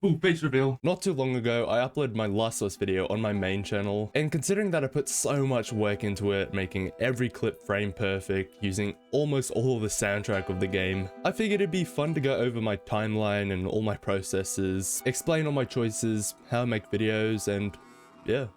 Ooh, face reveal. Not too long ago, I uploaded my Last of Us video on my main channel, and considering that I put so much work into it, making every clip frame perfect, using almost all of the soundtrack of the game, I figured it'd be fun to go over my timeline and all my processes, explain all my choices, how I make videos, and yeah.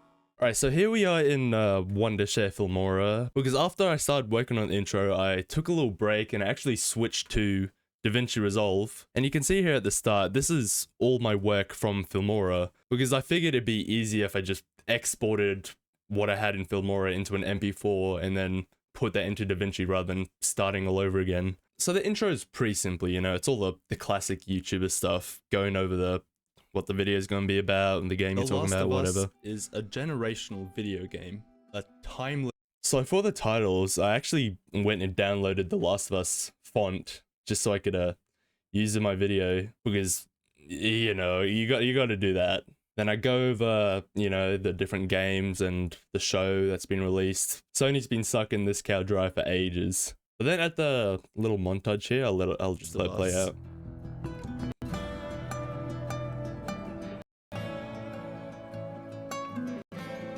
Alright, so here we are in Wondershare Filmora, because after I started working on the intro, I took a little break and I actually switched to DaVinci Resolve, and you can see here at the start, this is all my work from Filmora, because I figured it'd be easier if I just exported what I had in Filmora into an MP4 and then put that into DaVinci rather than starting all over again. So the intro is pretty simple, you know, it's all the classic YouTuber stuff, going over what the video is going to be about and the game you're talking about, whatever. The Last of Us is a generational video game, a timeless. So for the titles, I actually went and downloaded the Last of Us font just so I could use in my video, because you know you got to do that. Then I go over, you know, the different games and the show that's been released. Sony's been sucking this cow dry for ages. But then at the little montage here, I'll just let it play out.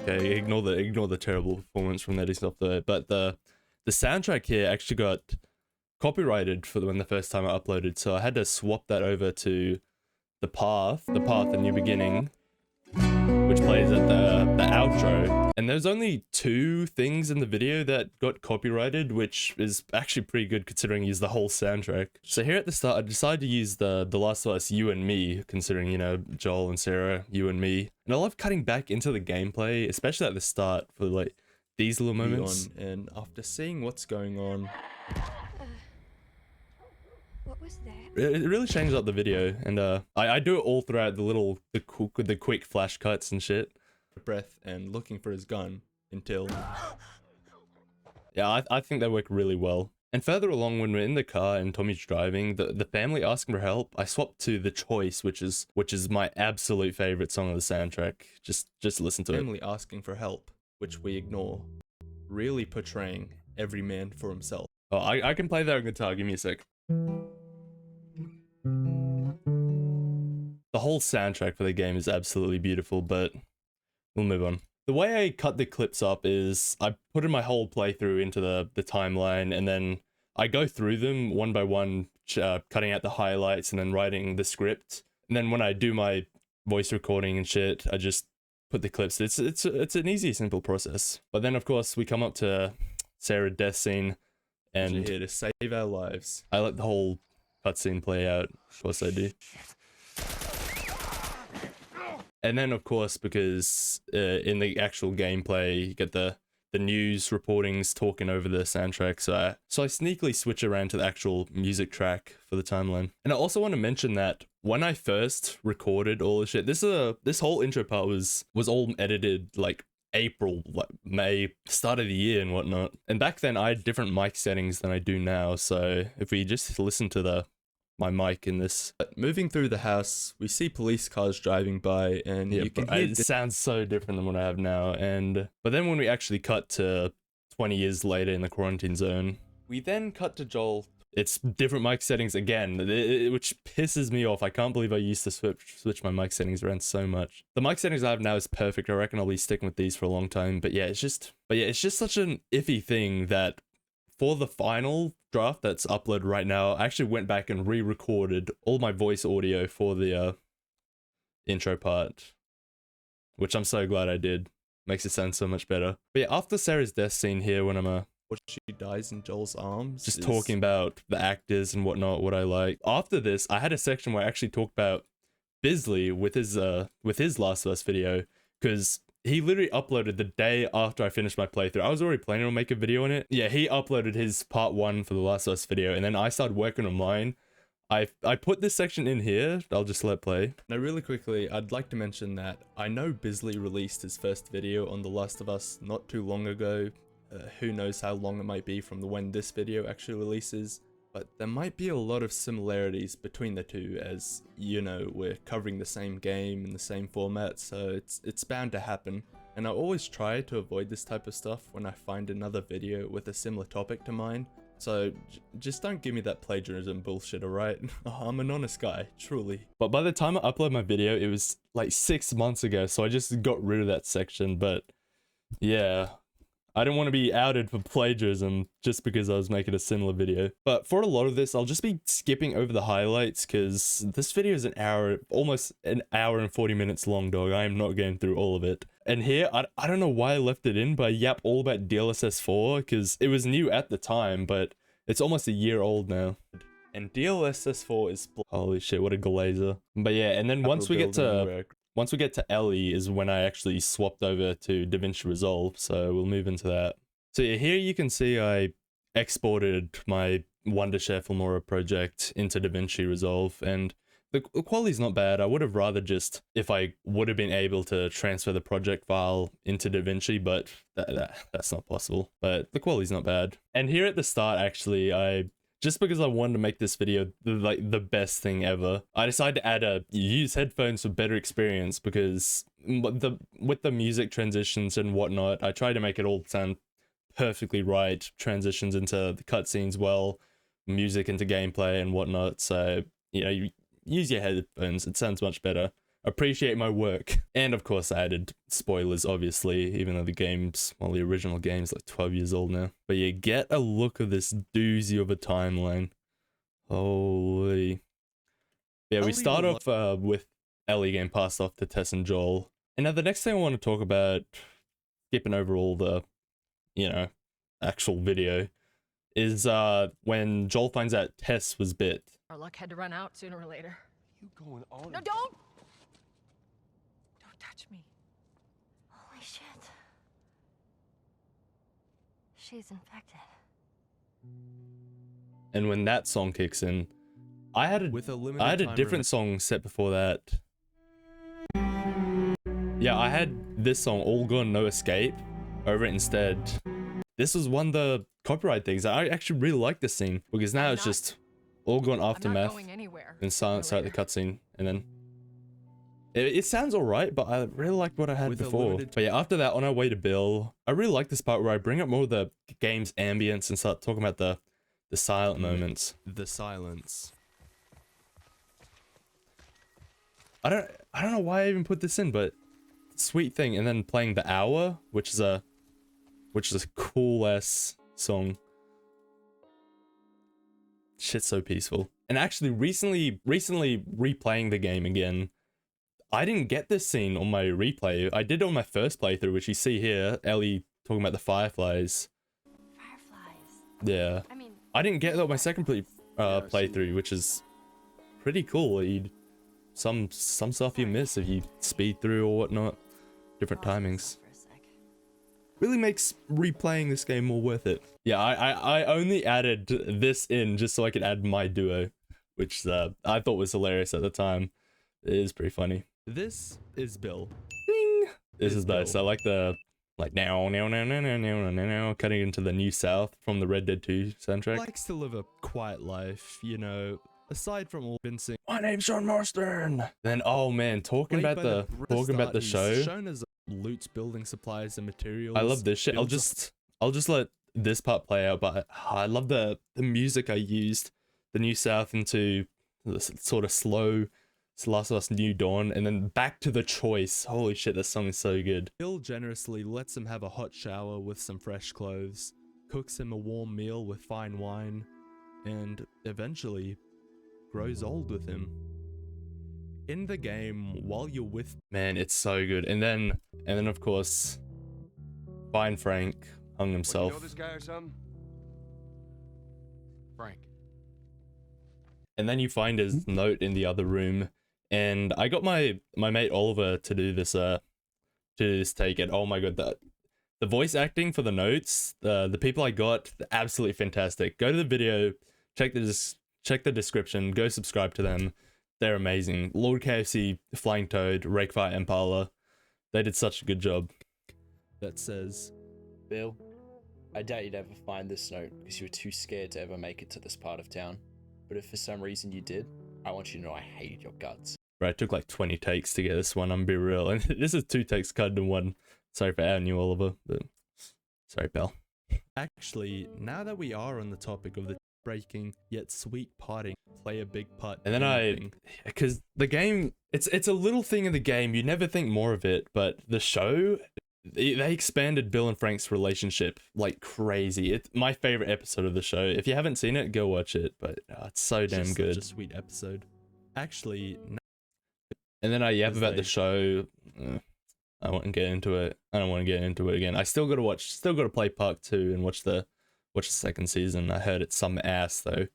Okay, ignore the terrible performance from that stuff there. But the soundtrack here actually got copyrighted for the first time I uploaded, so I had to swap that over to the path, the new beginning, which plays at the outro. And there's only 2 things in the video that got copyrighted, which is actually pretty good considering you use the whole soundtrack. So here at the start, I decided to use the Last of Us You and Me, considering, you know, Joel and Sarah, you and me. And I love cutting back into the gameplay, especially at the start for like these little moments. And after seeing what's going on, what was that? It really changes up the video, and I do it all throughout the quick flash cuts and shit. breath and looking for his gun until. Yeah, I think they work really well. And further along, when we're in the car and Tommy's driving, the family asking for help, I swapped to The Choice, which is my absolute favorite song of the soundtrack. Just listen to it. Family asking for help, which we ignore, really portraying every man for himself. Oh, I can play that on guitar. Give me a sec. The whole soundtrack for the game is absolutely beautiful, but we'll move on. The way I cut the clips up is I put in my whole playthrough into the timeline, and then I go through them one by one, cutting out the highlights and then writing the script. And then when I do my voice recording and shit, I just put the clips. It's an easy, simple process. But then of course we come up to Sarah's death scene, and You're here to save our lives. I let the whole cutscene play out. Of course I do. And then, of course, because in the actual gameplay, you get the news reportings talking over the soundtrack, so I sneakily switch around to the actual music track for the timeline. And I also want to mention that when I first recorded all the shit, this whole intro part was all edited like April, like May, start of the year and whatnot. And back then, I had different mic settings than I do now, so if we just listen to my mic in this. But moving through the house, we see police cars driving by, and Yeah, you can but hear it sounds so different than what I have now. But then when we actually cut to 20 years later in the quarantine zone, we then cut to Joel. It's different mic settings again, which pisses me off. I can't believe I used to switch my mic settings around so much. The mic settings I have now is perfect. I reckon I'll be sticking with these for a long time. But yeah, it's just such an iffy thing that for the final draft that's uploaded right now, I actually went back and re-recorded all my voice audio for the intro part, which I'm so glad I did. Makes it sound so much better. But yeah, after Sarah's death scene here, when I'm she dies in Joel's arms. just talking about the actors and whatnot, what I like. After this, I had a section where I actually talked about Bisley with his Last of Us video, because he literally uploaded the day after I finished my playthrough. I was already planning on making a video on it. Yeah, he uploaded his part 1 for the Last of Us video, and then I started working on mine. I put this section in here. I'll just let play. Now, really quickly, I'd like to mention that I know Bisley released his first video on The Last of Us not too long ago. Who knows how long it might be from when this video actually releases. But there might be a lot of similarities between the two, as, you know, we're covering the same game in the same format, so it's bound to happen. And I always try to avoid this type of stuff when I find another video with a similar topic to mine, So just don't give me that plagiarism bullshit, alright? I'm an honest guy, truly. But by the time I uploaded my video, it was like 6 months ago, so I just got rid of that section. But yeah, I didn't want to be outed for plagiarism just because I was making a similar video. But for a lot of this, I'll just be skipping over the highlights because this video is an hour, almost an hour and 40 minutes long, dog. I am not getting through all of it. And here, I don't know why I left it in, but I yap all about DLSS 4 because it was new at the time, but it's almost a year old now. And DLSS 4 is... Holy shit, what a glazer. But yeah, and then once we get to Ellie is when I actually swapped over to DaVinci Resolve, so we'll move into that. So yeah, here you can see I exported my Wondershare Filmora project into DaVinci Resolve, and the quality's not bad. I would have rather just, if I would have been able to transfer the project file into DaVinci, but that's not possible. But the quality's not bad. And here at the start, actually, just because I wanted to make this video like the best thing ever, I decided to add a use headphones for better experience because with the music transitions and whatnot, I tried to make it all sound perfectly right. Transitions into the cutscenes well, music into gameplay and whatnot. So, you know, you use your headphones, it sounds much better. Appreciate my work. And of course I added spoilers, obviously, even though the original game's like 12 years old now. But yeah, get a look at this doozy of a timeline. Holy. Yeah, we start off with Ellie getting passed off to Tess and Joel. And now the next thing I want to talk about, skipping over all the, you know, actual video, is when Joel finds out Tess was bit. Our luck had to run out sooner or later. You going on? No, don't touch me. Holy shit. She's infected. And when that song kicks in, I had a different song set before that. Yeah, I had this song, All Gone No Escape, over it instead. This was one of the copyright things. I actually really like this scene because now it's just All Gone Aftermath and silence out the cutscene, and then it sounds alright, but I really liked what I had before. But yeah, after that, on our way to Bill, I really like this part where I bring up more of the game's ambience and start talking about the silent moments. The silence. I don't know why I even put this in, but sweet thing. And then playing The Hour, which is a cool ass song. Shit's so peaceful. And actually recently replaying the game again, I didn't get this scene on my replay. I did it on my first playthrough, which you see here, Ellie talking about the fireflies. Fireflies. Yeah. I didn't get that on my second playthrough, which is pretty cool. Some stuff you miss if you speed through or whatnot. Different timings. Really makes replaying this game more worth it. Yeah, I only added this in just so I could add my duo, which I thought was hilarious at the time. It is pretty funny. This is Bill. Ding! This is Bill. nice. I like the now cutting into the New South from the Red Dead 2 soundtrack. Likes to live a quiet life, you know, aside from all been sing. My name's Sean Marston. Then oh man, talking about the show. Shown as loots building supplies and materials. I love this shit. I'll just let this part play out, but I love the music I used. The New South into the sort of slow Last of Us New Dawn, and then back to the choice. Holy shit, this song is so good. Bill generously lets him have a hot shower with some fresh clothes, cooks him a warm meal with fine wine, and eventually grows old with him. In the game, while you're with... Man, it's so good. And then of course, Fine Frank hung himself. You know this guy or something? Frank. And then you find his note in the other room. And I got my mate Oliver to do this take, and oh my god, the voice acting for the notes, the people I got, absolutely fantastic. Go to the video, check the description, go subscribe to them. They're amazing. Lord KFC, Flying Toad, Rakefire Impala, they did such a good job. That says, Bill, I doubt you'd ever find this note because you were too scared to ever make it to this part of town. But if for some reason you did, I want you to know I hated your guts. Right, it took like 20 takes to get this one, I'm be real. And this is 2 takes cut into one. Sorry for outing you, Oliver, but sorry, pal. Actually, now that we are on the topic of the breaking yet sweet parting, play a big part. And then because the game, it's a little thing in the game, you never think more of it, but the show, they expanded Bill and Frank's relationship like crazy. It's my favorite episode of the show. If you haven't seen it, go watch it, but it's so damn good. Such a sweet episode. Actually, and then I yap about the show. I won't get into it. I don't want to get into it again. I still gotta play part 2 and watch the second season. I heard it's some ass though,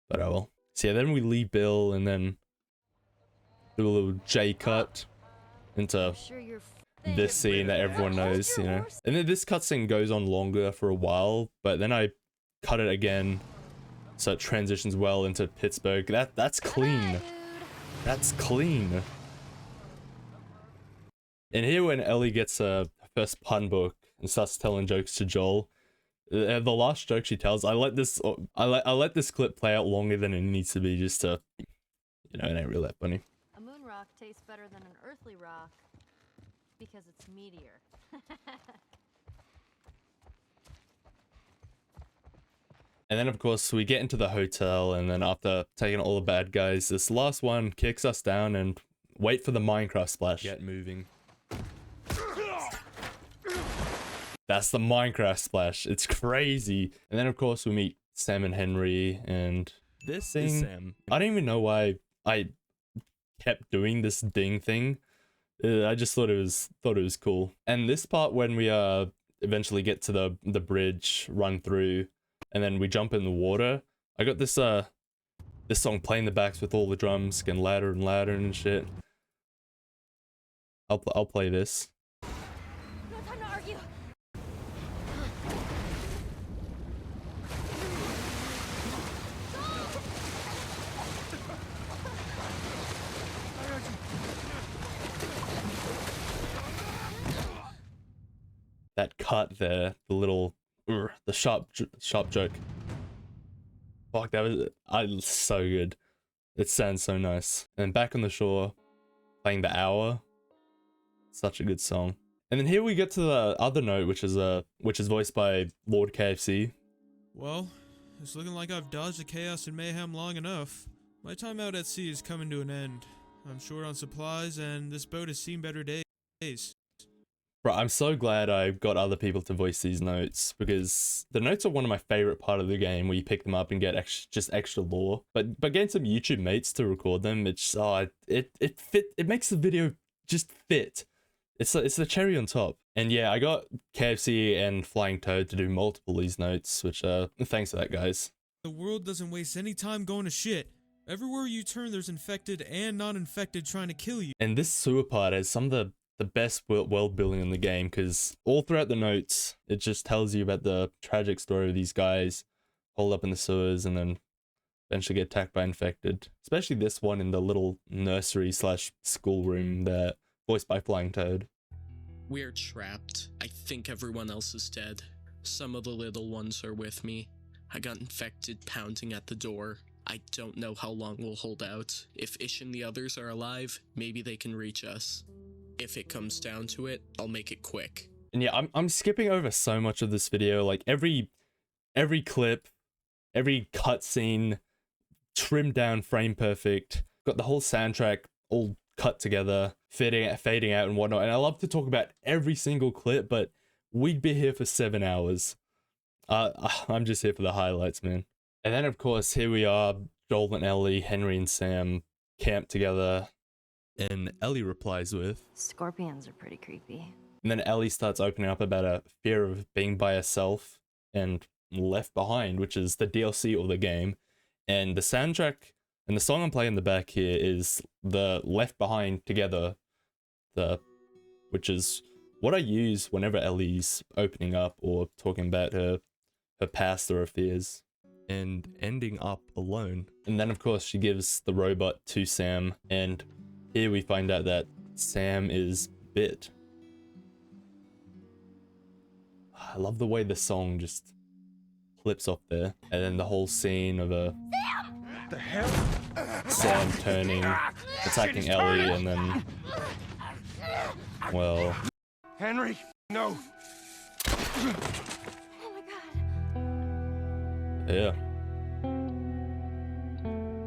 but oh well. So yeah, then we leave Bill and then do a little J cut into this scene that everyone knows, you know. And then this cutscene goes on longer for a while, but then I cut it again, so it transitions well into Pittsburgh. That's clean. That's clean. And here when Ellie gets her first pun book and starts telling jokes to Joel, the last joke she tells, I let this clip play out longer than it needs to be just to, you know, it ain't really that funny. A moon rock tastes better than an earthly rock because it's meteor. And then of course we get into the hotel, and then after taking all the bad guys, this last one kicks us down and wait for the Minecraft splash. get moving. That's the Minecraft splash. It's crazy. And then of course we meet Sam and Henry, and This thing, is Sam. I don't even know why I kept doing this ding thing. I just thought it was cool. And this part when we eventually get to the bridge, run through, and then we jump in the water. I got this this song playing the backs with all the drums getting louder and louder and shit. I'll play this. No time to argue. That cut there, the little the sharp joke. Fuck, that was so good. It sounds so nice. And back on the shore, playing The Hour. Such a good song. And then here we get to the other note, which is voiced by Lord KFC. Well, it's looking like I've dodged the chaos and mayhem long enough. My time out at sea is coming to an end. I'm short on supplies, and this boat has seen better days. Bro, I'm so glad I got other people to voice these notes, because the notes are one of my favorite part of the game, where you pick them up and get just extra lore. But getting some YouTube mates to record them, it makes the video just fit. It's the cherry on top. And yeah, I got KFC and Flying Toad to do multiple of these notes, which thanks for that, guys. The world doesn't waste any time going to shit. Everywhere you turn, there's infected and non-infected trying to kill you. And this sewer part has some of the best world building in the game, because all throughout the notes, it just tells you about the tragic story of these guys holed up in the sewers and then eventually get attacked by infected. Especially this one in the little nursery / schoolroom that voiced by Flying Toad. We're trapped. I think everyone else is dead. Some of the little ones are with me. I got infected pounding at the door. I don't know how long we'll hold out. If Ish and the others are alive, maybe they can reach us. If it comes down to it, I'll make it quick. And yeah, I'm skipping over so much of this video. Like every clip, every cutscene, trimmed down, frame perfect. Got the whole soundtrack all cut together, fading out and whatnot. And I love to talk about every single clip, but we'd be here for 7 hours. I'm just here for the highlights, man. And then of course here we are, Joel and Ellie, Henry and Sam camped together. And Ellie replies with, Scorpions are pretty creepy. And then Ellie starts opening up about a fear of being by herself and left behind, which is the DLC of the game. And the soundtrack and the song I'm playing in the back here is the Left Behind Together, which is what I use whenever Ellie's opening up or talking about her past or her fears. and ending up alone. And then of course she gives the robot to Sam, and here we find out that Sam is bit. I love the way the song just flips off there, and then the whole scene of Sam turning, attacking Ellie, and then, well, Henry, no. Yeah.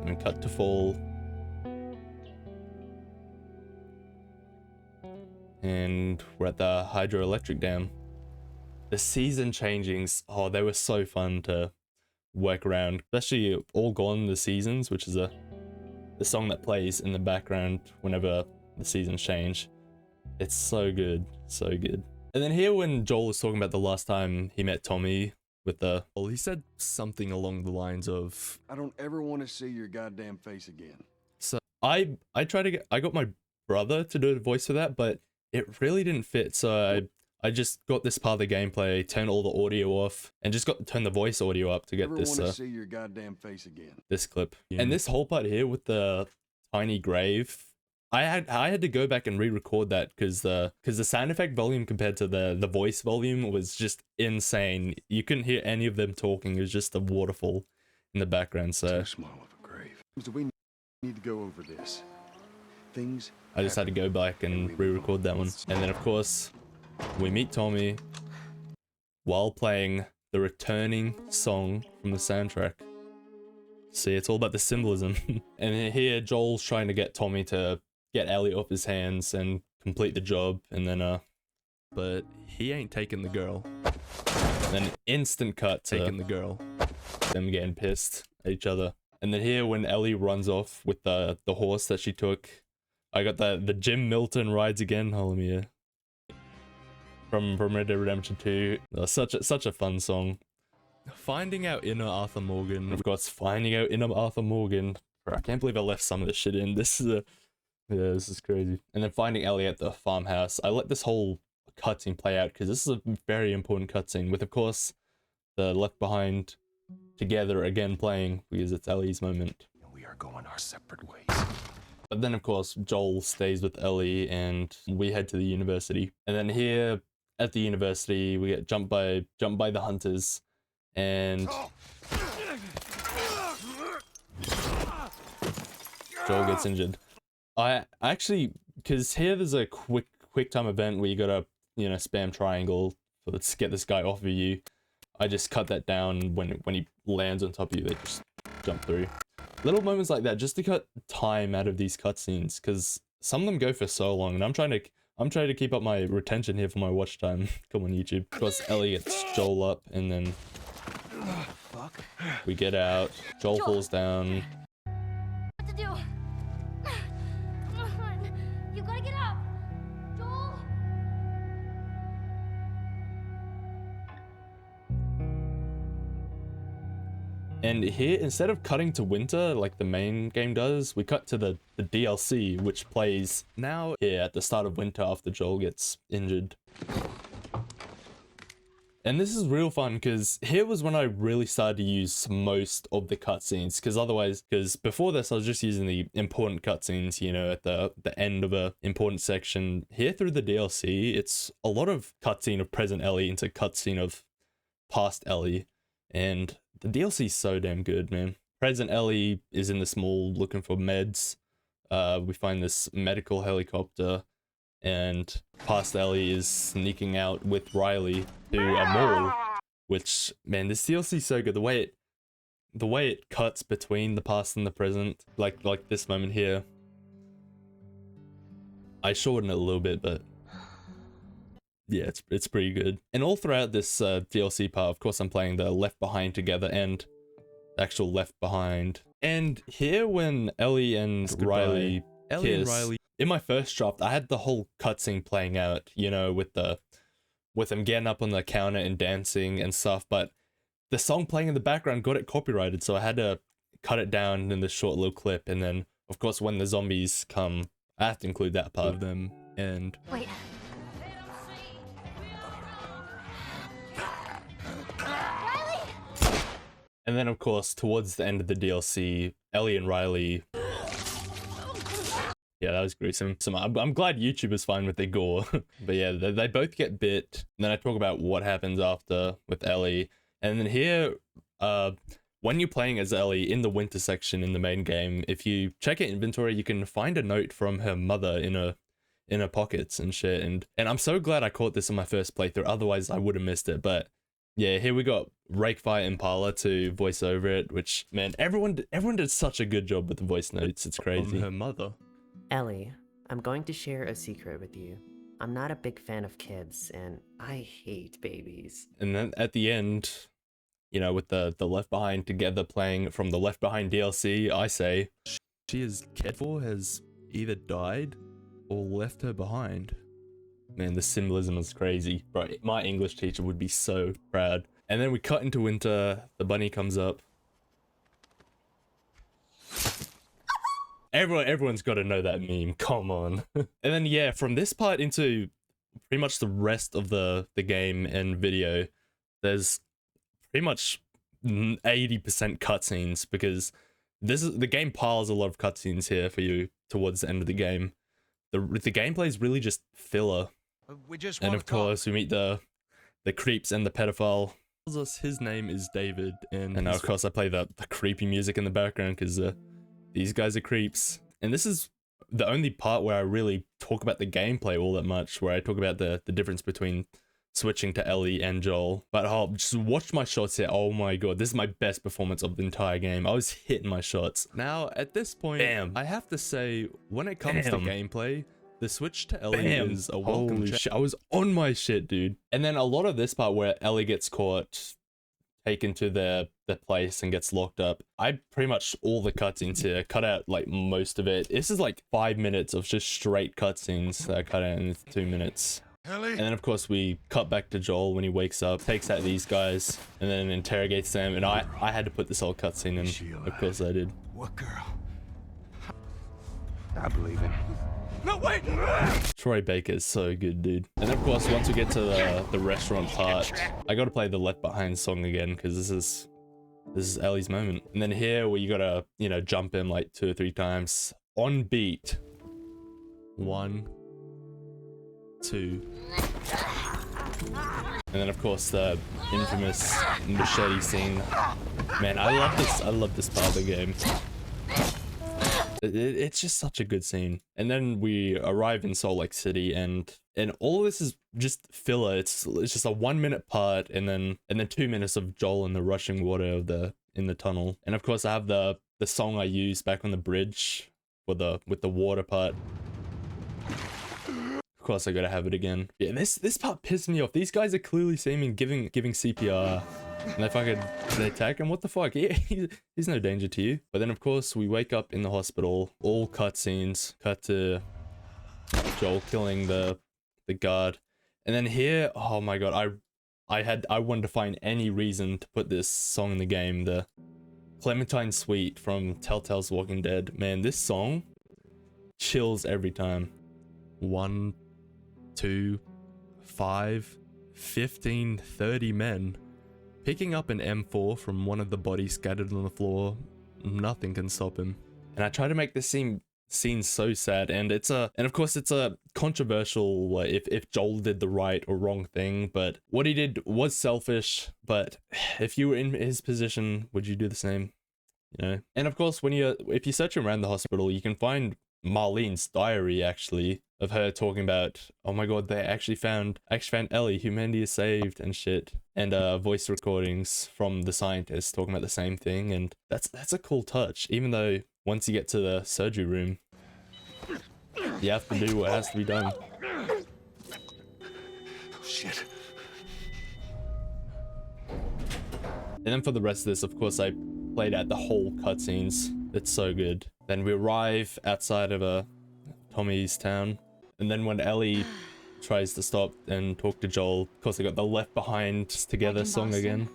And cut to fall. And we're at the hydroelectric dam. The season changings, oh, they were so fun to work around, especially All Gone the Seasons, which is the song that plays in the background whenever the seasons change. It's so good, so good. And then here when Joel was talking about the last time he met Tommy with well, he said something along the lines of, I don't ever want to see your goddamn face again. so I got my brother to do the voice for that, but it really didn't fit, so I just got this part of the gameplay, turned all the audio off, and just got to turn the voice audio up to get Never this want to see your goddamn face again. this clip. Yeah. And this whole part here with the tiny grave, I had to go back and re-record that because the sound effect volume compared to the voice volume was just insane. You couldn't hear any of them talking. It was just a waterfall in the background. So Too small of a grave. So we need to go over this. Things. I just had to go back and re-record that one. And then of course we meet Tommy while playing the returning song from the soundtrack. See, it's all about the symbolism. And here Joel's trying to get Tommy to get Ellie off his hands and complete the job, and then but he ain't taking the girl. then instant cut to Taking the girl. them getting pissed at each other. And then here when Ellie runs off with the horse that she took, I got the Jim Milton rides again, Hallelujah. From Red Dead Redemption 2. Such a fun song. Finding out inner Arthur Morgan. Of course, finding out inner Arthur Morgan. Bro, I can't believe I left some of this shit in. This is crazy. And then finding Ellie at the farmhouse. I let this whole cutscene play out because this is a very important cutscene with, of course, the Left Behind together again playing because it's Ellie's moment. We are going our separate ways. But then, of course, Joel stays with Ellie and we head to the university. And then here at the university, we get jumped by the hunters and Joel gets injured. I actually, because here there's a quick time event where you gotta, spam triangle to get this guy off of you. I just cut that down when he lands on top of you, they just jump through. Little moments like that just to cut time out of these cutscenes, because some of them go for so long, and I'm trying to keep up my retention here for my watch time. Come on, YouTube. Because Ellie gets Joel up, and then we get out. Joel falls down. What to do? Come on. You gotta get up. Joel? And here, instead of cutting to winter like the main game does, we cut to the DLC, which plays now here at the start of winter after Joel gets injured. And this is real fun because here was when I really started to use most of the cutscenes, because before this I was just using the important cutscenes, at the end of a important section. Here through the DLC, it's a lot of cutscene of present Ellie into cutscene of past Ellie, and the DLC is so damn good, man. Present Ellie is in this mall looking for meds. We find this medical helicopter, and past Ellie is sneaking out with Riley to a mall, which, man, this DLC is so good. The way it cuts between the past and the present, like this moment here. I shorten it a little bit, but yeah, it's pretty good. And all throughout this DLC part, of course, I'm playing the Left Behind together and the actual Left Behind. And here when Ellie and Riley kiss, in my first draft, I had the whole cutscene playing out, with them getting up on the counter and dancing and stuff, but the song playing in the background got it copyrighted, so I had to cut it down in this short little clip. And then, of course, when the zombies come, I have to include that part of them. And Wait. And then, of course, towards the end of the DLC, Ellie and Riley. Yeah, that was gruesome. So I'm glad YouTube is fine with their gore. But yeah, they both get bit. And then I talk about what happens after with Ellie. And then here, when you're playing as Ellie in the winter section in the main game, if you check her inventory, you can find a note from her mother in her pockets and shit. And I'm so glad I caught this in my first playthrough. Otherwise, I would have missed it. But yeah, here we got Rakefire Impala to voice over it, which, man, everyone did such a good job with the voice notes. It's crazy. From her mother. Ellie, I'm going to share a secret with you. I'm not a big fan of kids, and I hate babies. And then at the end, you know, with the Left Behind Together playing from the Left Behind DLC, I say, She is cared for has either died or left her behind. man, the symbolism is crazy. Bro, my English teacher would be so proud. And then we cut into winter, the bunny comes up. Everyone's got to know that meme, come on. And then yeah, from this part into pretty much the rest of the game and video, there's pretty much 80% cutscenes, because the game piles a lot of cutscenes here for you towards the end of the game. The gameplay is really just filler. And of course we meet the creeps and the pedophile. Tells us his name is David, and of course I play the creepy music in the background because these guys are creeps. And this is the only part where I really talk about the gameplay all that much, where I talk about the difference between switching to Ellie and Joel. But oh, just watch my shots here. Oh my god, this is my best performance of the entire game. I was hitting my shots. Now at this point, Bam. I have to say, when it comes to Bam. gameplay, the switch to Ellie Bam. is a welcome Holy change. shit, I was on my shit, dude. And then a lot of this part where Ellie gets caught, taken to their place and gets locked up, I pretty much all the cutscenes here cut out like most of it. This is like 5 minutes of just straight cutscenes that I cut out in 2 minutes. And then of course we cut back to Joel when he wakes up, takes out these guys, and then interrogates them. And I had to put this whole cutscene in. Of course I did. What girl? I believe it. No, wait! Troy Baker is so good, dude. And of course, once we get to the restaurant part, I gotta play the Left Behind song again, because this is Ellie's moment. And then here, where you gotta, you know, jump in like 2 or 3 times on beat. 1, 2. And then of course the infamous machete scene. Man, I love this part of the game. It's just such a good scene. And then we arrive in Salt Lake City, and all of this is just filler. It's just a 1 minute part, and then 2 minutes of Joel in the rushing water in the tunnel. And of course I have the song I used back on the bridge with the water part. Of course I gotta have it again. Yeah, this part pissed me off. These guys are clearly seeming giving CPR. And they attack him. What the fuck? He's no danger to you. But then of course we wake up in the hospital. All cutscenes. Cut to Joel killing the guard. And then here, oh my god, I wanted to find any reason to put this song in the game. The Clementine Suite from Telltale's Walking Dead. Man, this song chills every time. 1, 2, 5, 15, 30 men. Picking up an M4 from one of the bodies scattered on the floor, nothing can stop him. And I try to make this scene so sad, and of course it's a controversial if Joel did the right or wrong thing, but what he did was selfish. But if you were in his position, would you do the same? You know? And of course, if you search around the hospital, you can find Marlene's diary, actually, of her talking about, oh my god, they actually found Ellie, humanity is saved and shit, and voice recordings from the scientists talking about the same thing. And that's a cool touch, even though once you get to the surgery room, you have to do what has to be done. Oh, shit. And then for the rest of this, of course, I played out the whole cutscenes. It's so good. Then we arrive outside of Tommy's town. And then when Ellie tries to stop and talk to Joel, of course, they got the Left Behind Together Back in song Boston? again.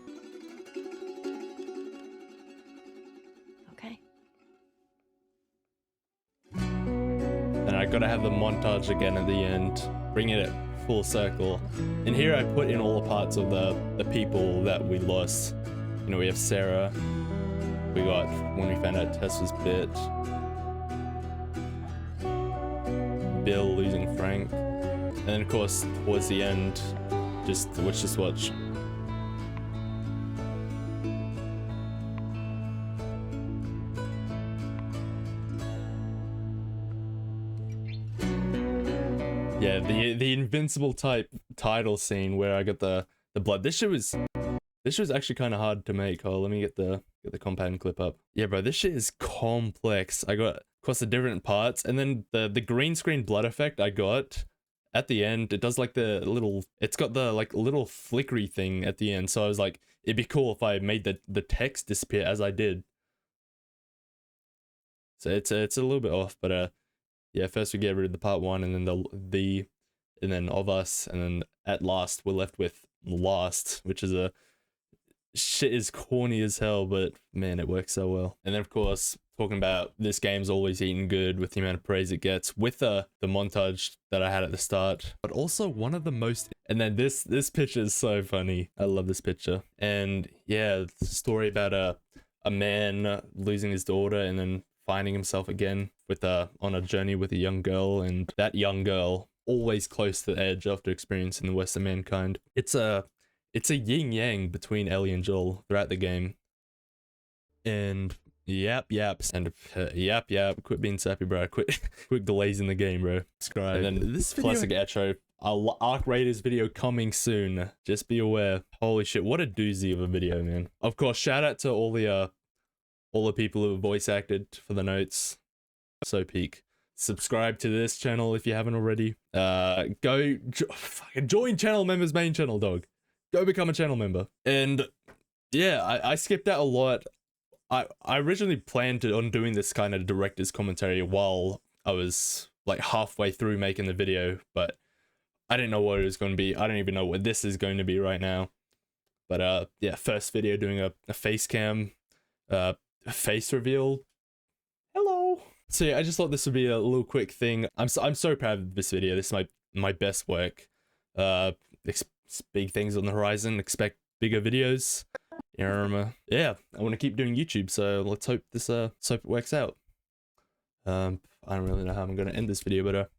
Okay. And I gotta have the montage again at the end, bringing it full circle. And here I put in all the parts of the people that we lost. You know, we have Sarah. We got when we found out Tess was bit. Bill losing Frank. And then of course towards the end, just watch. Yeah, the invincible type title scene where I got the blood. This shit was This was actually kind of hard to make. Oh, let me get the compound clip up. Yeah, bro, this shit is complex. I got across the different parts, and then the green screen blood effect I got at the end. It does like the little. It's got the like little flickery thing at the end. So I was like, it'd be cool if I made the text disappear as I did. So it's a little bit off, but yeah. First we get rid of the part 1, and then and then of us, and then at last we're left with last, which is a shit is corny as hell, but man, it works so well. And then of course, talking about this game's always eating good with the amount of praise it gets, with the montage that I had at the start, but also one of the most. And then this picture is so funny. I love this picture. And yeah, the story about a man losing his daughter and then finding himself again with on a journey with a young girl, and that young girl always close to the edge after experiencing the worst of mankind. It's a yin yang between Ellie and Joel throughout the game. And yaps and yap. Quit being sappy, bro. Quit glazing the game, bro. Subscribe. And then this video, classic outro. Arc Raiders video coming soon. Just be aware. Holy shit, what a doozy of a video, man. Of course, shout out to all the people who voice acted for the notes. So peak. Subscribe to this channel if you haven't already. Fucking join channel members main channel, dog. Go become a channel member. And yeah, I skipped out a lot. I originally planned on doing this kind of director's commentary while I was like halfway through making the video, but I didn't know what it was going to be. I don't even know what this is going to be right now. But yeah, first video doing a face cam, face reveal. Hello. So yeah, I just thought this would be a little quick thing. I'm so proud of this video. This is my best work. Big things on the horizon. Expect bigger videos. Yeah, I want to keep doing YouTube, so let's hope this hope it works out. I don't really know how I'm gonna end this video, but